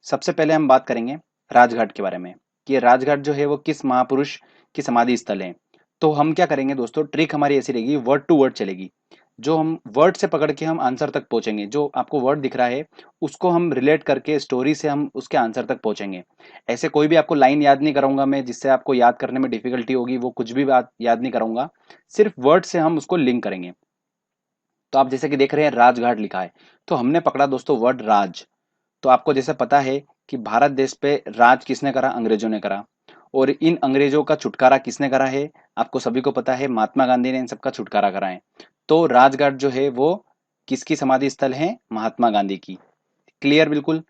सबसे पहले हम बात करेंगे राजघाट के बारे में कि ये राजघाट जो है वो किस महापुरुष की समाधि स्थल है। तो हम क्या करेंगे दोस्तों, ट्रिक हमारी ऐसी रहेगी, वर्ड टू वर्ड चलेगी। जो हम वर्ड से पकड़ के हम आंसर तक पहुंचेंगे, जो आपको वर्ड दिख रहा है उसको हम रिलेट करके स्टोरी से हम उसके आंसर तक पहुंचेंगे। ऐसे कोई भी आपको लाइन याद नहीं कराऊंगा मैं जिससे आपको याद करने में डिफिकल्टी होगी, वो कुछ भी बात याद नहीं कराऊंगा। सिर्फ वर्ड से हम उसको लिंक करेंगे। तो आप जैसे कि देख रहे हैं राजघाट लिखा है, तो हमने पकड़ा दोस्तों वर्ड राज। तो आपको जैसे पता है कि भारत देश पे राज किसने करा, अंग्रेजों ने करा। और इन अंग्रेजों का छुटकारा किसने करा है, आपको सभी को पता है, महात्मा गांधी ने इन सबका छुटकारा करा है। तो राजघाट जो है वो किसकी समाधि स्थल है, महात्मा गांधी की। क्लियर बिल्कुल।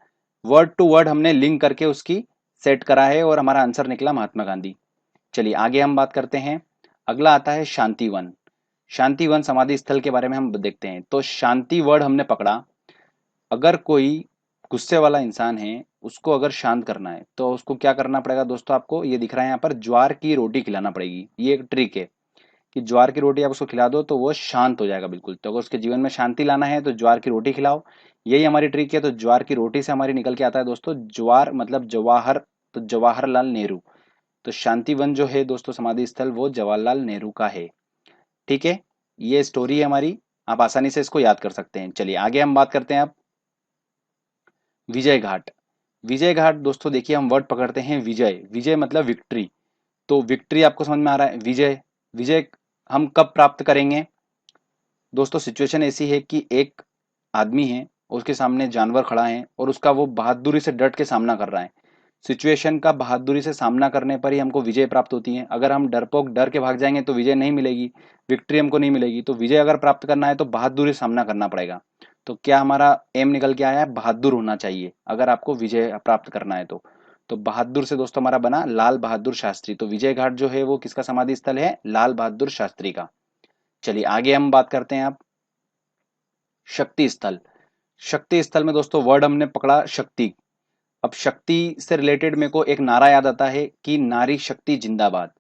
वर्ड टू वर्ड हमने लिंक करके उसकी सेट करा है और हमारा आंसर निकला महात्मा गांधी। चलिए आगे हम बात करते हैं। अगला आता है शांतिवन। शांतिवन समाधि स्थल के बारे में हम देखते हैं। तो शांति वर्ड हमने पकड़ा। अगर कोई गुस्से वाला इंसान है, उसको अगर शांत करना है तो उसको क्या करना पड़ेगा दोस्तों, आपको ये दिख रहा है यहाँ पर, ज्वार की रोटी खिलाना पड़ेगी। ये एक ट्रिक है कि ज्वार की रोटी आप उसको खिला दो तो वो शांत हो जाएगा बिल्कुल। तो अगर उसके जीवन में शांति लाना है तो ज्वार की रोटी खिलाओ। यही हमारी ट्रिक है। तो ज्वार की रोटी से हमारी निकल के आता है दोस्तों ज्वार मतलब जवाहर, तो जवाहरलाल नेहरू। तो शांतिवन जो है दोस्तों समाधि स्थल वो जवाहरलाल नेहरू का है। ठीक है, ये स्टोरी है हमारी, आप आसानी से इसको याद कर सकते हैं। चलिए आगे हम बात करते हैं अब विजय घाट। विजय घाट दोस्तों देखिए, हम वर्ड पकड़ते हैं विजय। विजय मतलब विक्ट्री। तो विक्ट्री आपको समझ में आ रहा है, विजय। विजय हम कब प्राप्त करेंगे दोस्तों, सिचुएशन ऐसी है कि एक आदमी है, उसके सामने जानवर खड़ा है और उसका वो बहादुरी से डट के सामना कर रहा है। सिचुएशन का बहादुरी से सामना करने पर ही हमको विजय प्राप्त होती है। अगर हम डरपोक डर के भाग जाएंगे तो विजय नहीं मिलेगी, विक्ट्री हमको नहीं मिलेगी। तो विजय अगर प्राप्त करना है तो बहादुरी से सामना करना पड़ेगा। तो क्या हमारा एम निकल के आया है, बहादुर होना चाहिए अगर आपको विजय प्राप्त करना है तो बहादुर से दोस्तों हमारा बना लाल बहादुर शास्त्री। तो विजय घाट जो है वो किसका समाधि स्थल है, लाल बहादुर शास्त्री का। चलिए आगे हम बात करते हैं आप शक्ति स्थल। शक्ति स्थल में दोस्तों वर्ड हमने पकड़ा शक्ति। अब शक्ति से रिलेटेड मेरे को एक नारा याद आता है कि नारी शक्ति जिंदाबाद।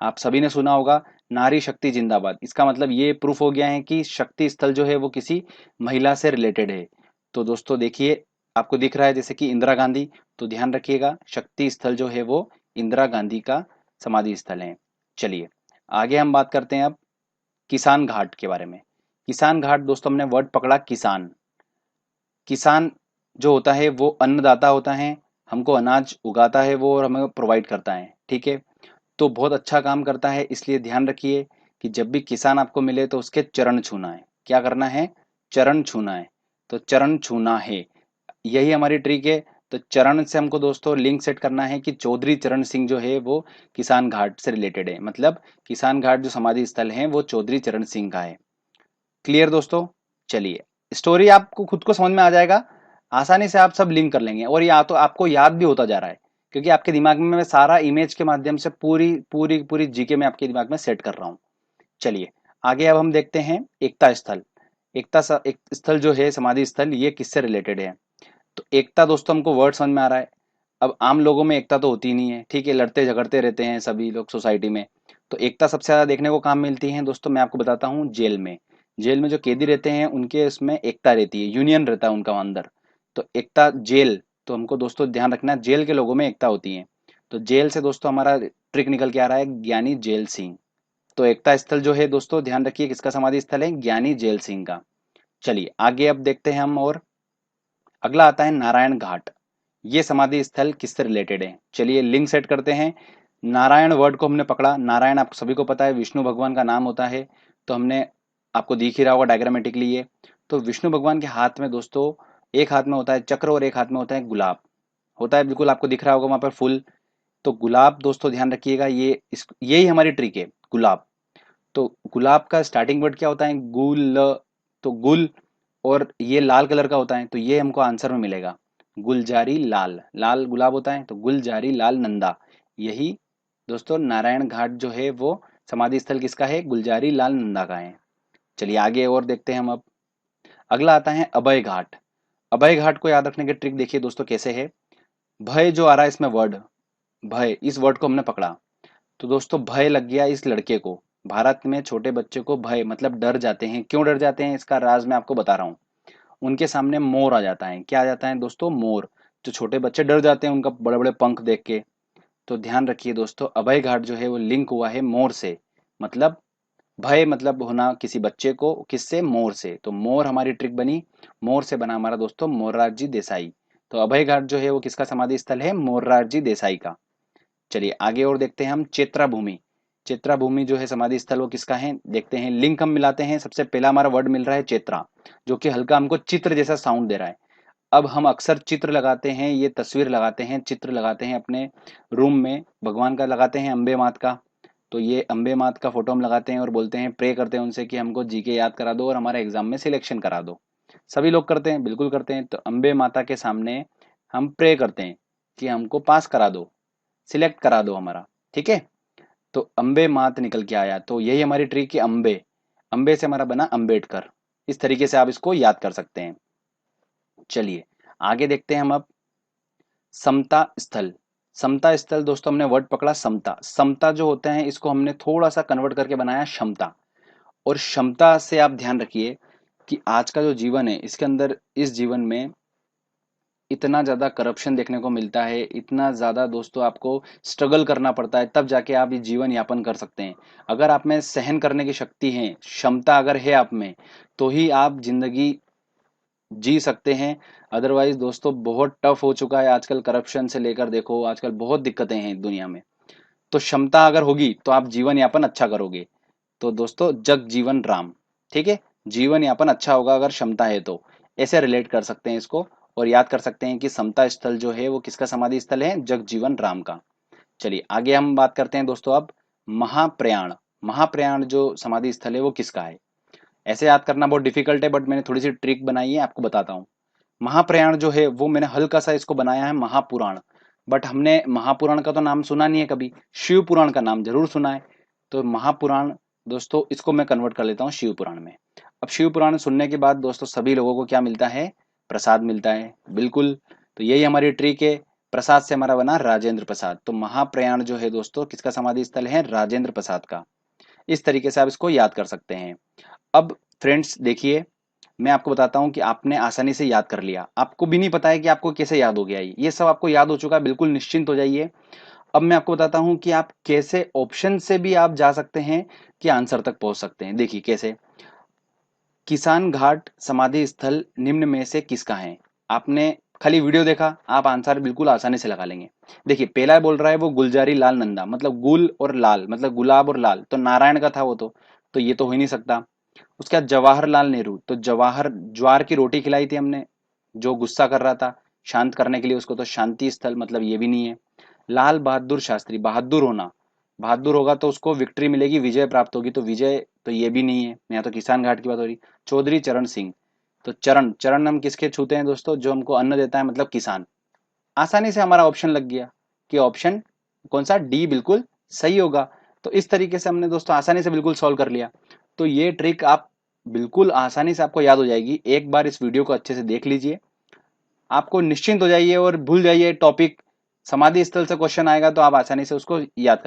आप सभी ने सुना होगा नारी शक्ति जिंदाबाद। इसका मतलब ये प्रूफ हो गया है कि शक्ति स्थल जो है वो किसी महिला से रिलेटेड है। तो दोस्तों देखिए, आपको दिख रहा है जैसे कि इंदिरा गांधी, तो ध्यान रखिएगा शक्ति स्थल जो है वो इंदिरा गांधी का समाधि स्थल है। चलिए आगे हम बात करते हैं अब किसान घाट के बारे में। किसान घाट दोस्तों हमने वर्ड पकड़ा किसान। किसान जो होता है वो अन्नदाता होता है, हमको अनाज उगाता है वो और हमें प्रोवाइड करता है। ठीक है, तो बहुत अच्छा काम करता है, इसलिए ध्यान रखिए कि जब भी किसान आपको मिले तो उसके चरण छूना है। क्या करना है, चरण छूना है। तो चरण छूना है, यही हमारी ट्रिक है। तो चरण से हमको दोस्तों लिंक सेट करना है कि चौधरी चरण सिंह जो है वो किसान घाट से रिलेटेड है। मतलब किसान घाट जो समाधि स्थल है वो चौधरी चरण सिंह का है। क्लियर दोस्तों। चलिए स्टोरी आपको खुद को समझ में आ जाएगा, आसानी से आप सब लिंक कर लेंगे और या तो आपको याद भी होता जा रहा है क्योंकि आपके दिमाग में मैं सारा इमेज के माध्यम से पूरी पूरी पूरी जीके में आपके दिमाग में सेट कर रहा हूँ। चलिए आगे अब हम देखते हैं एकता स्थल। एक स्थल जो है समाधि स्थल, ये किससे रिलेटेड है। तो एकता दोस्तों हमको वर्ड समझ में आ रहा है। अब आम लोगों में एकता तो होती नहीं है, ठीक है, लड़ते झगड़ते रहते हैं सभी लोग सोसाइटी में। तो एकता सबसे ज्यादा देखने को कहाँ मिलती है दोस्तों, मैं आपको बताता हूँ, जेल में। जेल में जो कैदी रहते हैं उनके उसमें एकता रहती है, यूनियन रहता है उनका अंदर। तो एकता जेल, तो हमको दोस्तों ध्यान रखना जेल के लोगों में एकता होती है। तो जेल से दोस्तों हमारा ट्रिक निकल के आ रहा है ज्ञानी जेल सिंह। तो एकता स्थल जो है दोस्तों ध्यान रखिए किसका समाधि स्थल है, ज्ञानी जेल सिंह का। चलिए आगे अब देखते हैं हम, और अगला आता है नारायण घाट। ये समाधि स्थल किससे रिलेटेड है, चलिए लिंक सेट करते हैं। नारायण वर्ड को हमने पकड़ा। नारायण आप सभी को पता है विष्णु भगवान का नाम होता है। तो हमने आपको दिख ही रहा होगा डायग्रामेटिकली ये। तो विष्णु भगवान के हाथ में दोस्तों एक हाथ में होता है चक्र और एक हाथ में होता है गुलाब। होता है बिल्कुल, आपको दिख रहा होगा वहां पर फूल। तो गुलाब दोस्तों ध्यान रखिएगा, यही हमारी ट्रिक है, गुलाब। तो गुलाब का स्टार्टिंग वर्ड क्या होता है, गुल। तो गुल, और ये लाल कलर का होता है, तो ये हमको आंसर में मिलेगा गुलजारी लाल। लाल गुलाब होता है तो गुलजारी लाल नंदा। यही दोस्तों नारायण घाट जो है वो समाधि स्थल किसका है, गुलजारी लाल नंदा का है। चलिए आगे और देखते हैं हम अब। अगला आता है अभय घाट। अभय घाट को याद रखने की ट्रिक देखिए दोस्तों कैसे है। भय जो आ रहा है इसमें वर्ड, भय, इस वर्ड को हमने पकड़ा। तो दोस्तों भय लग गया इस लड़के को। भारत में छोटे बच्चे को भय मतलब डर जाते हैं। क्यों डर जाते हैं इसका राज मैं आपको बता रहा हूँ। उनके सामने मोर आ जाता है। क्या आ जाता है दोस्तों, मोर। जो छोटे बच्चे डर जाते हैं उनका बड़े बड़े पंख देख के। तो ध्यान रखिए दोस्तों, अभय घाट जो है वो लिंक हुआ है मोर से, मतलब भय मतलब होना किसी बच्चे को, किससे? मोर से। तो मोर हमारी ट्रिक बनी, मोर से बना हमारा दोस्तों मोर्रारजी देसाई। तो अभय घाट जो है वो किसका समाधि स्थल है? मोर्रारजी देसाई का। चलिए आगे और देखते हैं हम चेत्रा भूमि। चेत्रा भूमि जो है समाधि स्थल वो किसका है? देखते हैं, लिंक हम मिलाते हैं। सबसे पहला हमारा वर्ड मिल रहा है चेत्रा, जो कि हल्का हमको चित्र जैसा साउंड दे रहा है। अब हम अक्सर चित्र लगाते हैं, ये तस्वीर लगाते हैं, चित्र लगाते हैं अपने रूम में, भगवान का लगाते हैं, अम्बे मात का। तो ये अम्बे मात का फोटो हम लगाते हैं और बोलते हैं, प्रे करते हैं उनसे कि हमको जीके याद करा दो और हमारे एग्जाम में सिलेक्शन करा दो। सभी लोग करते हैं, बिल्कुल करते हैं। तो अम्बे माता के सामने हम प्रे करते हैं कि हमको पास करा दो, सिलेक्ट करा दो हमारा, ठीक है। तो अम्बे मात निकल के आया, तो यही हमारी ट्रिक है। अम्बे, अम्बे से हमारा बना अम्बेडकर। इस तरीके से आप इसको याद कर सकते हैं। चलिए आगे देखते हैं हम अब समता स्थल। समता स्थल दोस्तों हमने वर्ड पकड़ा समता। समता जो होता है इसको हमने थोड़ा सा कन्वर्ट करके बनाया क्षमता। और क्षमता से आप ध्यान रखिए कि आज का जो जीवन है इसके अंदर, इस जीवन में इतना ज्यादा करप्शन देखने को मिलता है, इतना ज्यादा दोस्तों आपको स्ट्रगल करना पड़ता है, तब जाके आप ये जीवन यापन कर सकते हैं। अगर आप में सहन करने की शक्ति है, क्षमता अगर है आप में, तो ही आप जिंदगी जी सकते हैं। अदरवाइज दोस्तों बहुत टफ हो चुका है आजकल, करप्शन से लेकर देखो आजकल बहुत दिक्कतें हैं दुनिया में। तो क्षमता अगर होगी तो आप जीवन यापन अच्छा करोगे। तो दोस्तों जग जीवन राम, ठीक है, जीवन यापन अच्छा होगा अगर क्षमता है तो। ऐसे रिलेट कर सकते हैं इसको और याद कर सकते हैं कि समता स्थल जो है वो किसका समाधि स्थल है? जग जीवन राम का। चलिए आगे हम बात करते हैं दोस्तों अब महाप्रयाण। महाप्रयाण जो समाधि स्थल है वो किसका है? ऐसे याद करना बहुत डिफिकल्ट है, बट मैंने थोड़ी सी ट्रिक बनाई है, आपको बताता हूँ। महाप्रयाण जो है वो मैंने हल्का सा इसको बनाया है महापुराण। बट हमने महापुराण का तो नाम सुना नहीं है कभी, शिव पुराण का नाम जरूर सुना है। तो महापुराण दोस्तों इसको मैं कन्वर्ट कर लेता हूँ शिव पुराण में। अब शिव पुराण सुनने के बाद दोस्तों सभी लोगों को क्या मिलता है? प्रसाद मिलता है, बिल्कुल। तो यही हमारी ट्रिक है, प्रसाद से हमारा बना राजेंद्र प्रसाद। तो महाप्रयाण जो है दोस्तों किसका समाधि स्थल है? राजेंद्र प्रसाद का। इस तरीके से आप इसको याद कर सकते हैं। अब फ्रेंड्स देखिए, मैं आपको बताता हूं कि आपने आसानी से याद कर लिया, आपको भी नहीं पता है कि आपको कैसे याद हो गया। ये सब आपको याद हो चुका है, बिल्कुल निश्चिंत हो जाइए। अब मैं आपको बताता हूं कि आप कैसे ऑप्शन से भी आप जा सकते हैं कि आंसर तक पहुंच सकते हैं। देखिए कैसे, किसान घाट समाधि स्थल निम्न में से किसका है? आपने खाली वीडियो देखा, आप आंसर बिल्कुल आसानी से लगा लेंगे। देखिए पहला बोल रहा है वो गुलजारी लाल नंदा, मतलब गुल और लाल मतलब गुलाब और लाल, तो नारायण का था वो तो ये तो हो ही नहीं सकता। उसके बाद जवाहरलाल नेहरू, तो जवाहर ज्वार की रोटी खिलाई थी हमने, जो गुस्सा कर रहा था शांत करने के लिए उसको, तो शांति स्थल मतलब ये भी नहीं है। लाल बहादुर शास्त्री, बहादुर होना, बहादुर होगा तो उसको विक्ट्री मिलेगी, विजय प्राप्त होगी, तो विजय तो ये भी नहीं है। यहाँ तो किसान घाट की बात हो रही। चौधरी चरण सिंह, तो चरण, चरण हम किसके छूते हैं दोस्तों? जो हमको अन्न देता है, मतलब किसान। आसानी से हमारा ऑप्शन लग गया कि ऑप्शन कौन सा? डी बिल्कुल सही होगा। तो इस तरीके से हमने दोस्तों आसानी से बिल्कुल सॉल्व कर लिया। तो ये ट्रिक आप बिल्कुल आसानी से आपको याद हो जाएगी। एक बार इस वीडियो को अच्छे से देख लीजिए, आपको निश्चिंत हो जाइए और भूल जाइए टॉपिक। समाधि स्थल से क्वेश्चन आएगा तो आप आसानी से उसको याद कर